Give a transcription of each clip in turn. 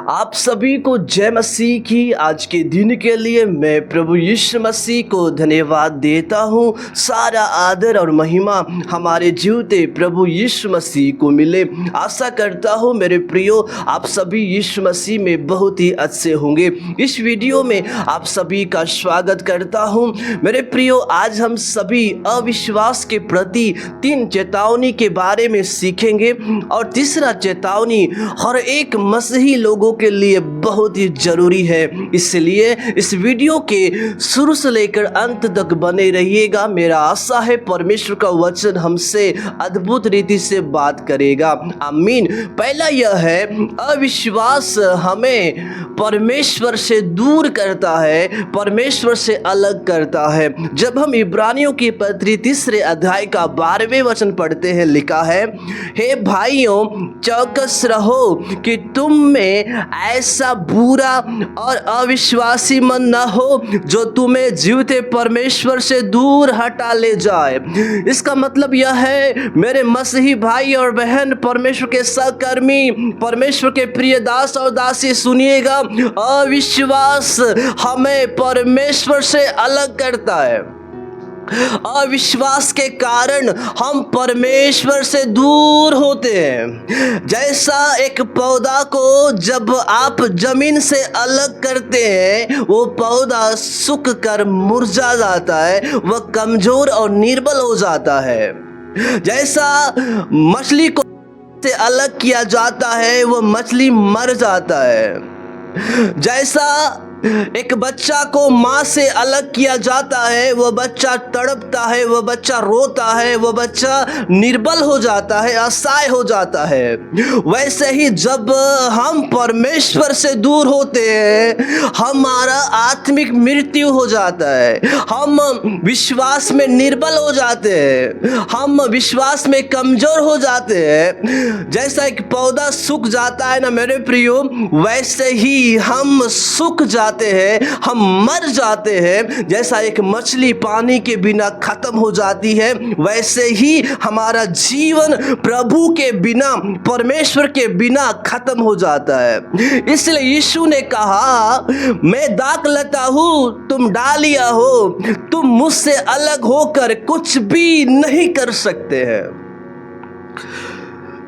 आप सभी को जय मसीह की। आज के दिन के लिए मैं प्रभु यीशु मसीह को धन्यवाद देता हूँ। सारा आदर और महिमा हमारे जीवते प्रभु यीशु मसीह को मिले। आशा करता हूँ मेरे प्रियो आप सभी यीशु मसीह में बहुत ही अच्छे होंगे। इस वीडियो में आप सभी का स्वागत करता हूँ। मेरे प्रियो आज हम सभी अविश्वास के प्रति 3 चेतावनी के बारे में सीखेंगे और तीसरा चेतावनी हर एक मसीही लोगों के लिए बहुत ही जरूरी है। इसलिए इस वीडियो के शुरू से लेकर अंत तक बने रहिएगा। मेरा आशा है परमेश्वर का वचन हमसे अद्भुत रीति से बात करेगा। आमीन। पहला यह है, अविश्वास हमें परमेश्वर से दूर करता है, परमेश्वर से अलग करता है। जब हम इब्रानियों की पत्री 3 अध्याय का 12वें वचन पढ़ते हैं, लिखा है, हे भाइयों चौकस रहो कि तुम में ऐसा बुरा और अविश्वासी मन न हो जो तुम्हें जीवते परमेश्वर से दूर हटा ले जाए। इसका मतलब यह है मेरे मसीही भाई और बहन, परमेश्वर के सहकर्मी, परमेश्वर के प्रिय दास और दासी, सुनिएगा, अविश्वास हमें परमेश्वर से अलग करता है। अविश्वास के कारण हम परमेश्वर से दूर होते हैं। जैसा एक पौधा को जब आप जमीन से अलग करते हैं, वो पौधा सूख कर मुरझा जाता है, वह कमजोर और निर्बल हो जाता है। जैसा मछली को से अलग किया जाता है, वह मछली मर जाता है। जैसा एक बच्चा को माँ से अलग किया जाता है, वह बच्चा तड़पता है, वह बच्चा रोता है, वह बच्चा निर्बल हो जाता है, असहाय हो जाता है। वैसे ही जब हम परमेश्वर से दूर होते हैं, हमारा आत्मिक मृत्यु हो जाता है। हम विश्वास में निर्बल हो जाते हैं, हम विश्वास में कमजोर हो जाते हैं। जैसा एक पौधा सूख जाता है ना मेरे प्रियो, वैसे ही हम सूख जाते हैं, हम मर जाते हैं। जैसा एक मछली पानी के बिना खत्म हो जाती है, वैसे ही हमारा जीवन प्रभु के बिना, परमेश्वर के बिना खत्म हो जाता है। इसलिए यीशु ने कहा, मैं दाखलता हूं, तुम डालियां हो, तुम मुझसे अलग होकर कुछ भी नहीं कर सकते हैं।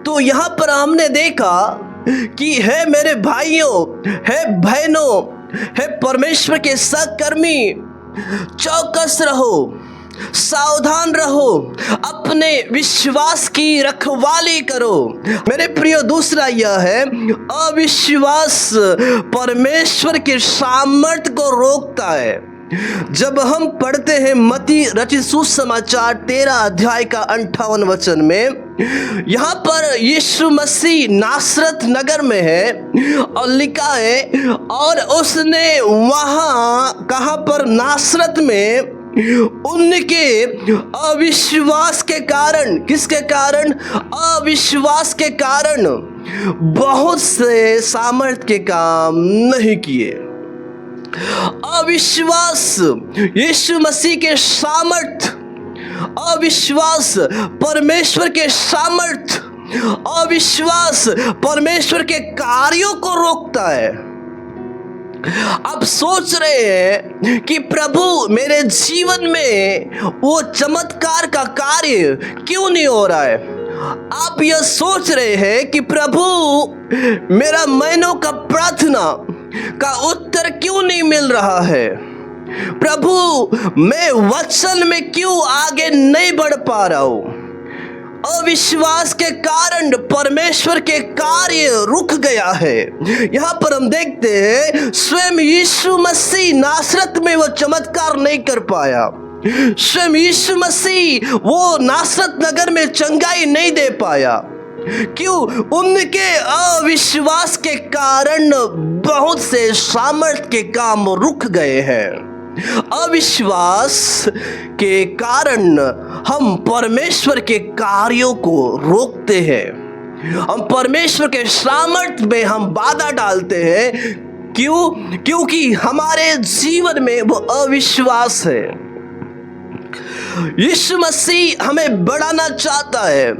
तो यहां पर हमने देखा कि है मेरे भाइयों, है बहनों, हे परमेश्वर के सहकर्मी, चौकस रहो, सावधान रहो, अपने विश्वास की रखवाली करो। मेरे प्रियो दूसरा यह है, अविश्वास परमेश्वर के सामर्थ्य को रोकता है। जब हम पढ़ते हैं मत्ती रचित सुसमाचार 13 अध्याय का 58 वचन में, यहाँ पर यीशु मसीह नासरत नगर में है और लिखा है, और उसने वहाँ कहाँ पर, नासरत में, उनके अविश्वास के कारण, किसके कारण? अविश्वास के कारण बहुत से सामर्थ के काम नहीं किए। अविश्वास यीशु मसीह के सामर्थ, अविश्वास परमेश्वर के सामर्थ, अविश्वास परमेश्वर के कार्यों को रोकता है। आप सोच रहे हैं कि प्रभु मेरे जीवन में वो चमत्कार का कार्य क्यों नहीं हो रहा है? आप यह सोच रहे हैं कि प्रभु मेरा महीनों का प्रार्थना का उत्तर क्यों नहीं मिल रहा है? प्रभु मैं वचन में क्यों आगे नहीं बढ़ पा रहा हूं? अविश्वास के कारण परमेश्वर के कार्य रुक गया है। यहाँ पर हम देखते हैं स्वयं यीशु मसीह नासरत में वो चमत्कार नहीं कर पाया। स्वयं यीशु मसीह वो नासरत नगर में चंगाई नहीं दे पाया। क्यों? उनके अविश्वास के कारण बहुत से सामर्थ के काम रुक गए हैं। अविश्वास के कारण हम परमेश्वर के कार्यों को रोकते हैं, हम परमेश्वर के सामर्थ्य में हम बाधा डालते हैं। क्यों? क्योंकि हमारे जीवन में वो अविश्वास है। यीशु मसीह हमें बढ़ाना चाहता है।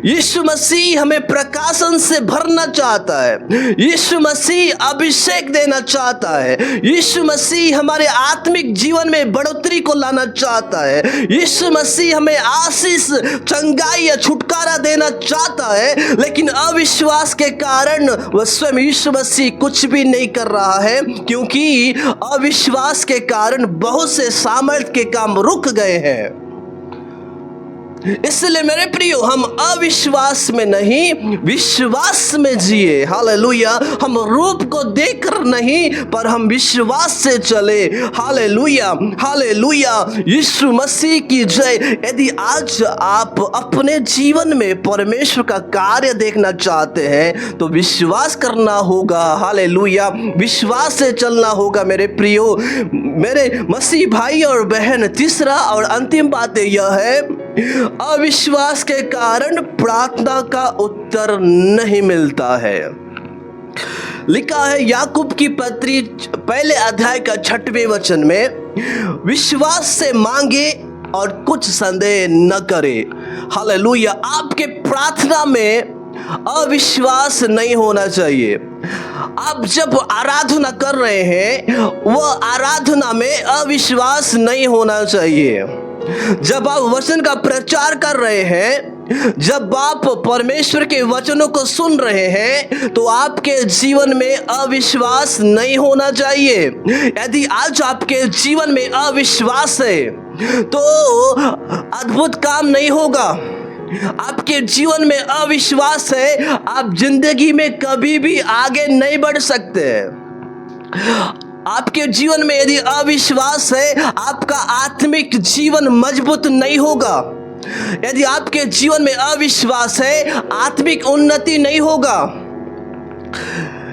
यीशु मसीह हमें प्रकाशन से भरना चाहता है। यीशु मसीह अभिषेक देना चाहता है। यीशु मसीह हमारे आत्मिक जीवन में बढ़ोतरी को लाना चाहता है। यीशु मसीह हमें आशीष, चंगाई या छुटकारा देना चाहता है, लेकिन अविश्वास के कारण वह स्वयं यीशु मसीह कुछ भी नहीं कर रहा है, क्योंकि अविश्वास के कारण बहुत से सामर्थ्य के काम रुक गए हैं। इसलिए मेरे प्रियो, हम अविश्वास में नहीं, विश्वास में जिए। हालेलुया। हम रूप को देखकर नहीं, पर हम विश्वास से चले। Hallelujah, hallelujah. यीशु मसीह की जय। यदि आज आप अपने जीवन में परमेश्वर का कार्य देखना चाहते हैं तो विश्वास करना होगा। हालेलुया। विश्वास से चलना होगा मेरे प्रियो, मेरे मसीह भाई और बहन। तीसरा और अंतिम बात यह है, अविश्वास के कारण प्रार्थना का उत्तर नहीं मिलता है। लिखा है याकूब की पत्री पहले अध्याय का 6वें वचन में, विश्वास से मांगे और कुछ संदेह न करे। हालेलुया। आपके प्रार्थना में अविश्वास नहीं होना चाहिए। आप जब आराधना कर रहे हैं, वह आराधना में अविश्वास नहीं होना चाहिए। जब आप वचन का प्रचार कर रहे हैं, जब आप परमेश्वर के वचनों को सुन रहे हैं, तो आपके जीवन में अविश्वास नहीं होना चाहिए। यदि आज आपके जीवन में अविश्वास है तो अद्भुत काम नहीं होगा। आपके जीवन में अविश्वास है, आप जिंदगी में कभी भी आगे नहीं बढ़ सकते। आपके जीवन में यदि अविश्वास है, आपका आत्मिक जीवन मजबूत नहीं होगा। यदि आपके जीवन में अविश्वास है, आत्मिक उन्नति नहीं होगा।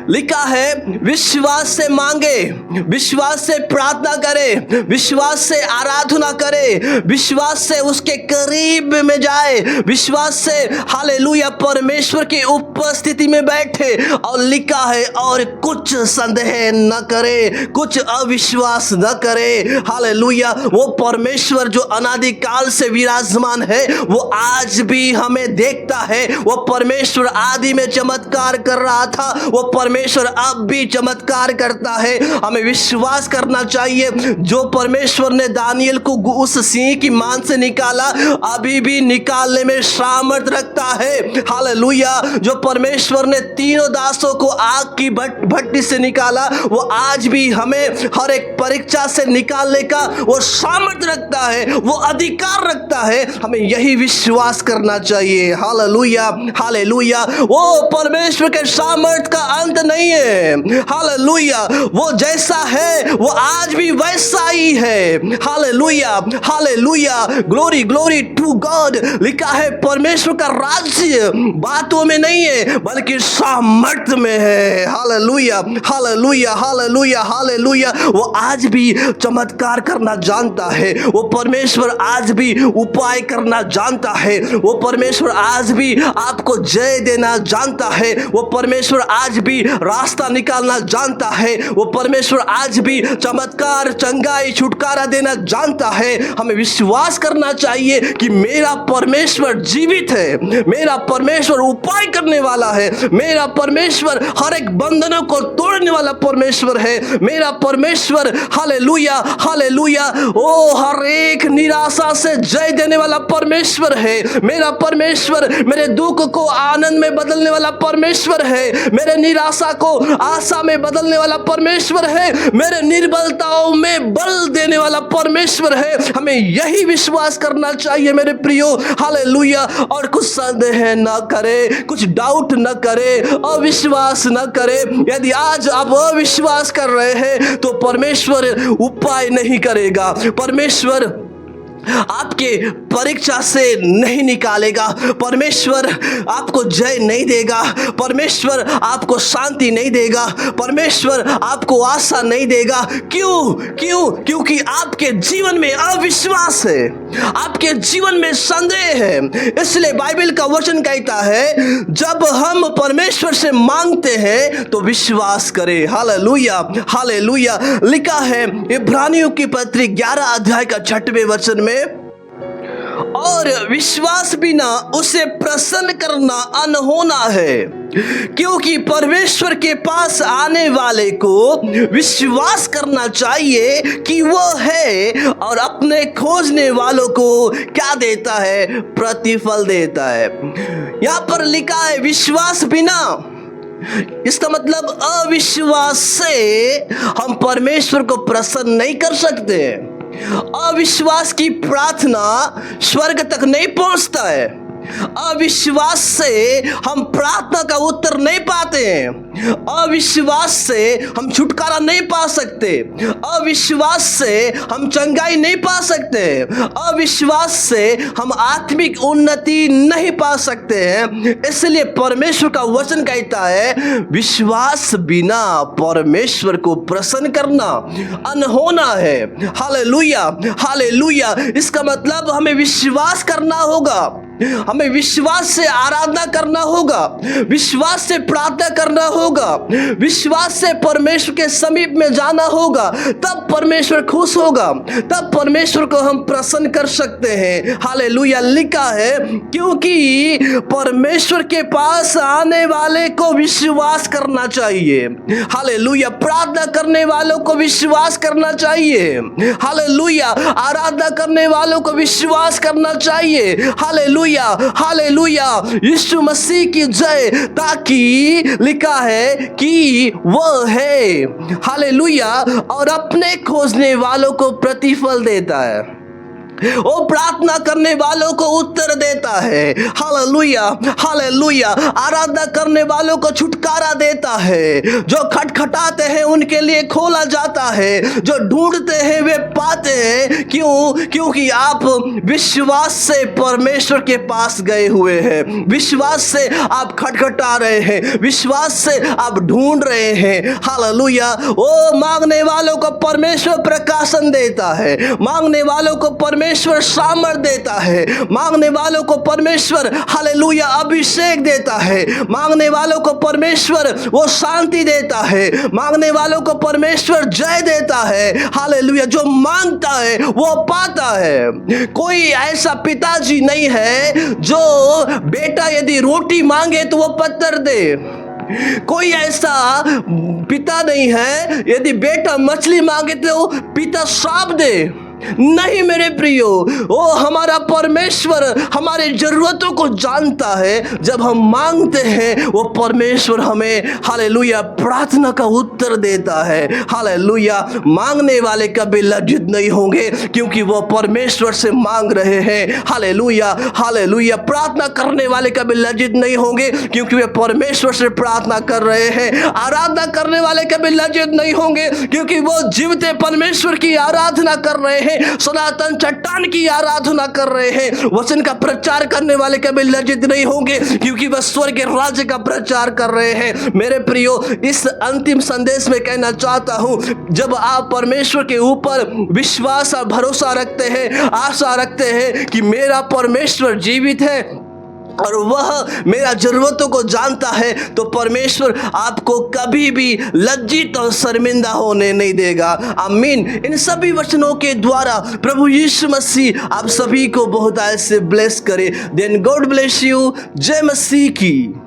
लिखा है विश्वास से मांगे, विश्वास से प्रार्थना करे, विश्वास से आराधना करे, विश्वास से उसके करीब में जाए, विश्वास से हालेलुया परमेश्वर की उपस्थिति में बैठे। और लिखा है और कुछ संदेह न करे, कुछ अविश्वास न करे। हालेलुया। वो परमेश्वर जो अनादिकाल से विराजमान है, वो आज भी हमें देखता है। वो परमेश्वर आदि में चमत्कार कर रहा था, वो परमेश्वर अब भी चमत्कार करता है। हमें विश्वास करना चाहिए। जो परमेश्वर ने दानियल को उस सिंह की मान से निकाला, अभी भी निकालने में सामर्थ रखता है। हालेलुया। जो परमेश्वर ने तीनों दासों को आग की भट्टी से निकाला, वो आज भी हमें हर एक परीक्षा से निकालने का वो सामर्थ रखता है, वो अधिकार रखता है। हमें यही विश्वास करना चाहिए। Hallelujah, hallelujah. वो परमेश्वर के सामर्थ का अंत नहीं है। हालेलुया। वो जैसा है वो आज भी वैसा ही है। Hallelujah, hallelujah. Glory, glory to God. लिखा है परमेश्वर का राज्य बातों में नहीं है, बल्कि सामर्थ्य में है। Hallelujah, hallelujah, hallelujah, hallelujah. वो आज भी चमत्कार करना जानता है। वो परमेश्वर आज भी उपाय करना जानता है। वो परमेश्वर आज भी आपको जय देना जानता है। वो परमेश्वर आज भी रास्ता निकालना जानता है। वो परमेश्वर आज भी चमत्कार, चंगाई, छुटकारा देना जानता है। हमें विश्वास करना चाहिए कि मेरा परमेश्वर जीवित है, मेरा परमेश्वर उपाय करने वाला है, मेरा परमेश्वर हर एक बंधनों को तोड़ने वाला परमेश्वर है, मेरा परमेश्वर हालेलुया, हालेलुया ओ हर एक निराशा से जय देने वाला परमेश्वर है। मेरा परमेश्वर मेरे दुख को आनंद में बदलने वाला परमेश्वर है, मेरे निराशा को आशा में बदलने वाला परमेश्वर है, मेरे निर्बलताओं में बल देने वाला परमेश्वर है। हमें यही विश्वास करना चाहिए मेरे प्रियो। हालेलुया। और कुछ संदेह न करे, कुछ डाउट न करे, अविश्वास न करे। यदि आज आप अविश्वास कर रहे हैं तो परमेश्वर उपाय नहीं करेगा। परमेश्वर आपके परीक्षा से नहीं निकालेगा। परमेश्वर आपको जय नहीं देगा। परमेश्वर आपको शांति नहीं देगा। परमेश्वर आपको आशा नहीं देगा। क्यों? क्यों? क्योंकि आपके जीवन में अविश्वास है, आपके जीवन में संदेह है। इसलिए बाइबल का वचन कहता है जब हम परमेश्वर से मांगते हैं तो विश्वास करें। Hallelujah, hallelujah. लिखा है इब्रानियों की पत्री 11 अध्याय का 6वें वचन में, और विश्वास बिना उसे प्रसन्न करना अनहोना है, क्योंकि परमेश्वर के पास आने वाले को विश्वास करना चाहिए कि वो है, और अपने खोजने वालों को क्या देता है? प्रतिफल देता है। यहाँ पर लिखा है विश्वास बिना, इसका मतलब अविश्वास से हम परमेश्वर को प्रसन्न नहीं कर सकते। अविश्वास की प्रार्थना स्वर्ग तक नहीं पहुंचता है। अविश्वास से हम प्रार्थना का उत्तर नहीं पाते हैं। अविश्वास से हम छुटकारा नहीं पा सकते। अविश्वास से हम चंगाई नहीं पा सकते। अविश्वास से हम आत्मिक उन्नति नहीं पा सकते हैं। इसलिए परमेश्वर का वचन कहता है विश्वास बिना परमेश्वर को प्रसन्न करना अनहोना है। Hallelujah, hallelujah. इसका मतलब हमें विश्वास करना होगा, हमें विश्वास से आराधना करना होगा, विश्वास से प्रार्थना करना होगा, विश्वास से परमेश्वर के समीप में जाना होगा। तब परमेश्वर खुश होगा, तब परमेश्वर को हम प्रसन्न कर सकते हैं। हालेलुया। लिखा है क्योंकि परमेश्वर के पास आने वाले को विश्वास करना चाहिए। हालेलुया। प्रार्थना करने वालों को विश्वास करना चाहिए। हालेलुया। आराधना करने वालों को विश्वास करना चाहिए। Hallelujah, hallelujah. यीशु मसीह की जय। ताकि लिखा है कि वो है, हालेलुया, और अपने खोजने वालों को प्रतिफल देता है। वो प्रार्थना करने वालों को उत्तर देता है। Hallelujah, hallelujah. आराधना करने वालों को छुटकारा देता है। जो खटखटाते हैं उनके लिए खोला जाता है। जो ढूंढते हैं वे पाते हैं। क्यों? क्योंकि आप विश्वास से परमेश्वर के पास गए हुए हैं। विश्वास से आप खटखटा रहे हैं, विश्वास से आप ढूंढ रहे हैं। हालेलुया। वो मांगने वालों को परमेश्वर प्रकाशन देता है, मांगने वालों को परमेश्वर सामर्थ देता है, मांगने वालों को परमेश्वर हालेलुया अभिषेक देता है, मांगने वालों को परमेश्वर वो शांति देता है, मांगने वालों को परमेश्वर जय देता है। हालेलुया। जो मांगता है वो पाता है। कोई ऐसा पिताजी नहीं है जो बेटा यदि रोटी मांगे तो वो पत्थर दे। कोई ऐसा पिता नहीं है यदि बेटा मछली मांगे तो पिता श्राप दे। नहीं मेरे प्रियो, वो हमारा परमेश्वर हमारे जरूरतों को जानता है। जब हम मांगते हैं वो परमेश्वर हमें हालेलुया प्रार्थना का उत्तर देता है। हालेलुया। मांगने वाले कभी लज्जित नहीं होंगे क्योंकि वो परमेश्वर से मांग रहे हैं। Hallelujah, hallelujah. प्रार्थना करने वाले कभी लज्जित नहीं होंगे क्योंकि वे परमेश्वर से प्रार्थना कर रहे हैं। आराधना करने वाले कभी लज्जित नहीं होंगे क्योंकि वो जीवते परमेश्वर की आराधना कर रहे हैं, सनातन चट्टान की आराधना कर रहे हैं। वचन का प्रचार करने वाले कभी लज्जित नहीं होंगे क्योंकि वह स्वर्ग के राज्य का प्रचार कर रहे हैं। मेरे प्रियो, इस अंतिम संदेश में कहना चाहता हूं, जब आप परमेश्वर के ऊपर विश्वास और भरोसा रखते हैं, आशा रखते हैं कि मेरा परमेश्वर जीवित है और वह मेरा जरूरतों को जानता है, तो परमेश्वर आपको कभी भी लज्जित और शर्मिंदा होने नहीं देगा। आमीन। इन सभी वचनों के द्वारा प्रभु यीशु मसीह आप सभी को बहुत ऐसे ब्लेस करे। Then God bless you. जय मसीह की।